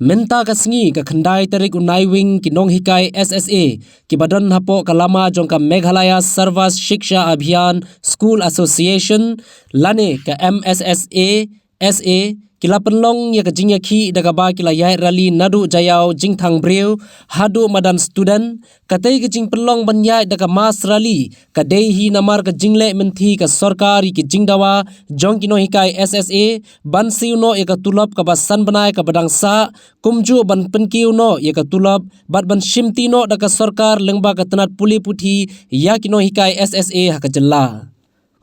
Menta kasngi ka khandai tarik unai wing kinong hikai SSA ki badan hapo kalama jongka Meghalaya Sarvas Shiksha Abhiyan School Association lane ka MSSA SA kila penlong ya kejingya ki daga ba kila yai rally nadu jayau jingthang breu hadu madan student katai kejing penlong banyai daga mas rally kadai hi namar ka jingle menti ka sarkari ki jingdawa jongkino hikai SSA ban siuno ya ka tulap ka basan banai ka badang sa kumju ban penkiuno ya ka tulap bat ban shimtino daga sarkar lengba ka tenat puli puthi ya kino hikai SSA hakajalla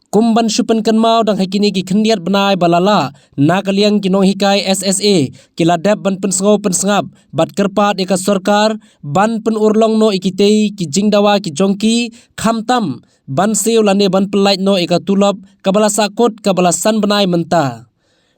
kumban supen kenmau dang hakini ki khendiat banai balala nakaliang kinong hikai SSA kila dep ban pensngau pensngap bat kerpat eka sarkar ban pen urlong no ikitei ki jingdawa ki jongki khamtam ban seu lane ban pelait no eka tulap kabala sakot kabala san banai menta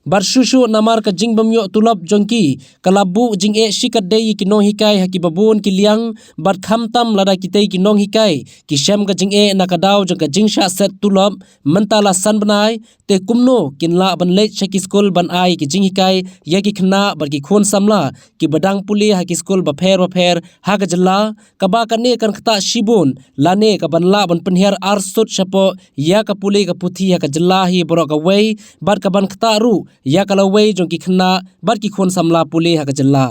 barsusu namar ka jing bamyo tulap jongki kalabu jing e shikat dei ki nong hikai haki babun ki liang bat khamtam lada kitei ki nong hikai ki shem ka jing e nakadau jong ka jing sha set tulap mentala san banai te kumno kinla ban lech shaki school ban ai ki jing hikai ya ki khna bar ki khon samla ki badang puli haki school ba pher ha ka jalla ka ba ka ne kan khata shibun lane ka ban la ban penher arsut shapo ya ka puli ka puthi ha ka jalla hi borok ka wei bar ka ban khata ru ya kalau wei jong ki khna bar ki khon samla puli ha ka jalla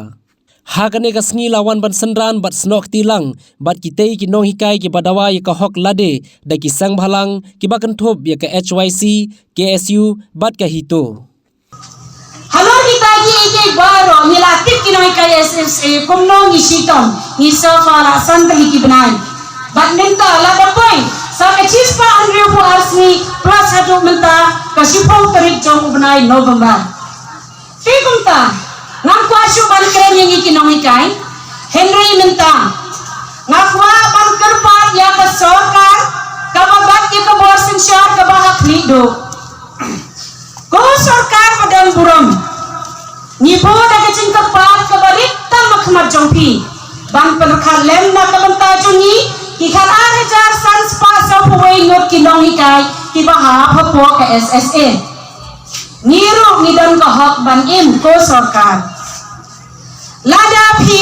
ha kane ka sngi lawan ban sendran bat snok tilang bat ki tei ki nong hikai ki badawa ya ka hok lade da ki sang bhalang ki ba kan thop ya ka HYC KSU bat ka hito halo kita gi ke baro milatif ki nong hikai SSA kumno ngi sitom ni safala sandali ki banai bat minta la ba point sa ka chispa andrew for asni plus hadu minta ka sipong tarik jong banai November fikumta ngam kwasyu ban kren yang ikinong hikai Henry minta ngakwa ban kerpat ya ka sarkar kababat ya ka borsing syar ka bahak lido ko sarkar padan buram nibo da ka cing kerpat ka barit tam makhmat jongpi ban penakal lem na ka banta jongi ki khala hajar sans pa sa huwei ngot kinong hikai ki bahap hapo ka SSA niru nidon ka hak ban im ko sarkar lada phi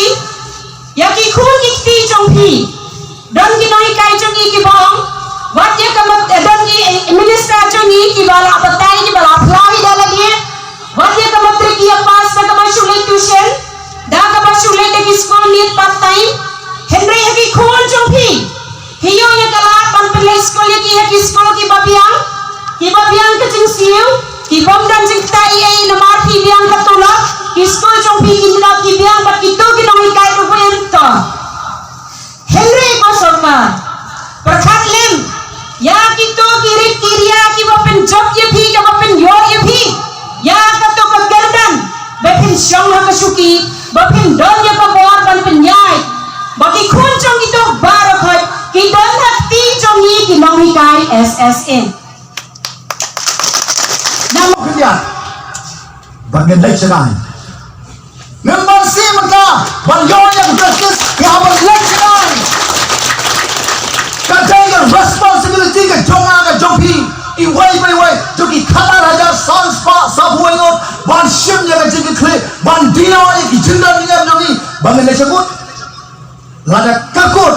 yaki khun ki ti jong phi don ki noi kai jong ki bong wat ye kamat don ki minister jong ki bala batai ki bala flai da lagi wat ye kamat ki pas ka masule tuition da ka masule de ki school ni part time henry yaki khun jong phi hiyo ye kala ban play school ye ki school ki babiang ke jing siu ki bom dan jing tai ai na mar phi biang ka tula ki school jong phi ki na ki biang bat ki to ki nong kai ru pen to henry ko sarkar prakhat lem ya ki to ki rit kiria ki bapen job ye phi ka bapen yo ye phi ya ka to ka gardan bapen shong ha ka suki bapen don ye ka bor ban penyai baki khun jong ki to bar khoi ki don ha ti jong ni ki nong kai SSA kerja bagian lecturer memang si mereka bagian yang justice yang lecturer kadang responsibility ke jonga ke jompi iwai joki khalar hajar sans pa sabu engot ban shim ya ke jiki kle ban dino ki jinda ni ngam ni bagian lecturer lada kakut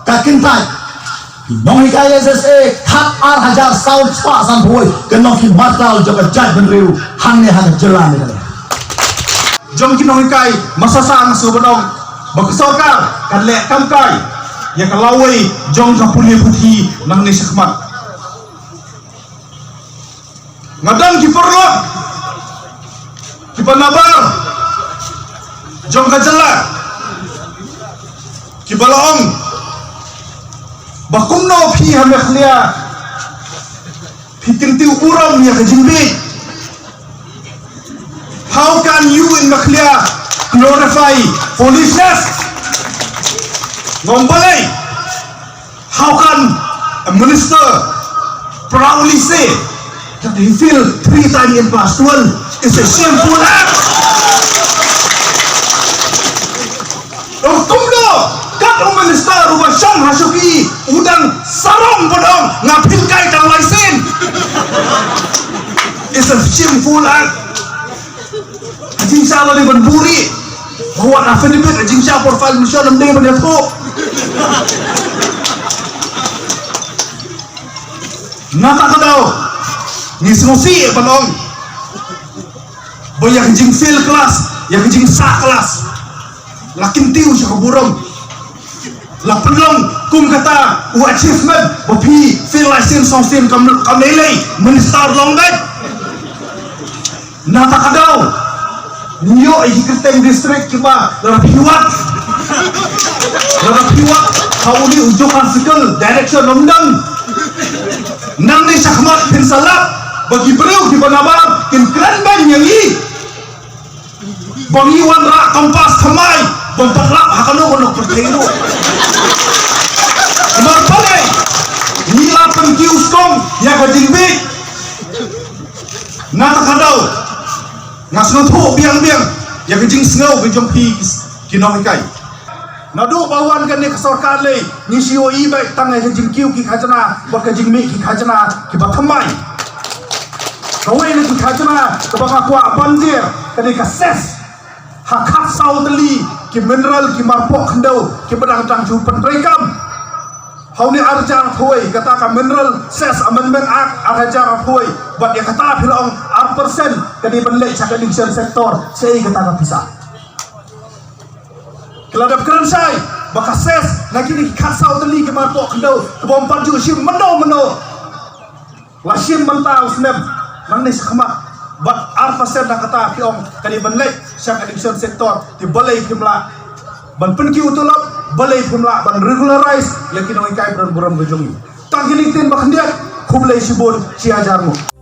kakintai nong hikai SSA hak ar hajar saul spa sampai kenong ki matal joka jaj benriu hangne hang jelan ni jom ki nong hikai masasang subonong baksorkar kan le kamkai ya kalawai jom ka puli puthi nang ni sakmat ngadang ki perlot ki panabar jom ka jela ki balaong bakumno phi hame khlia fitinti uram ya kajimbi how can you in makhlia glorify foolishness ngombale how can a minister proudly say that he feel 3 times in past 12 is a shameful act minister rumah syam hasuki udang sarong bodong ngapil kai tang laisin it's a shameful act Haji Salo di Buri Bawa affidavit jing siya profile Malaysia nam ding pada tu. Nata kadau ni semusi panong. Bayang jing fail kelas, yang jing sa kelas. Lakin tiu siya kaburong. Lapelong kum kata achievement bapi fail license song sim kamele minister long dai. Nata kadau Niyo ay Kerteng district kiba rapiwat kauli ujukan sikal direction nomdang nang ni sakmat pinsalap bagi beriu di banabang kin kran bang yangi bangiwan ra kompas kamay bompatlap hakano kono pertero marpalay nila pengkiuskong ya kajingbi natakadaw ngasno tho biang-biang ya kejing sngau ke jompi kinong ikai nadu bawan kan ni kesorkan le ni sio i bai tangai kejing kiu ki khajana ba kejing mi ki khajana ki bathamai kawai ni ki khajana ke ba kwa banjir kani ka ses hakak saudli ki mineral ki marpok khandau ki badang tang chu pentrekam hau ni arjar thoi kata ka mineral ses amendment act arjar thoi bat ya kata philong persen kadi benlek cak addiction sektor sei kata ka pisah keladap keran sai baka ses lagi ni khasau teli ke marpok khandau ke bompat ju sim meno lasim mentau snem nang ni sakma bat persen dah kata kiong kadi benlek cak addiction sektor di balai kimla ban penki utulap balai kimla ban regularize yakin oi kai buram gejong tang gini tin bakhandiat khublai sibon ciajarmu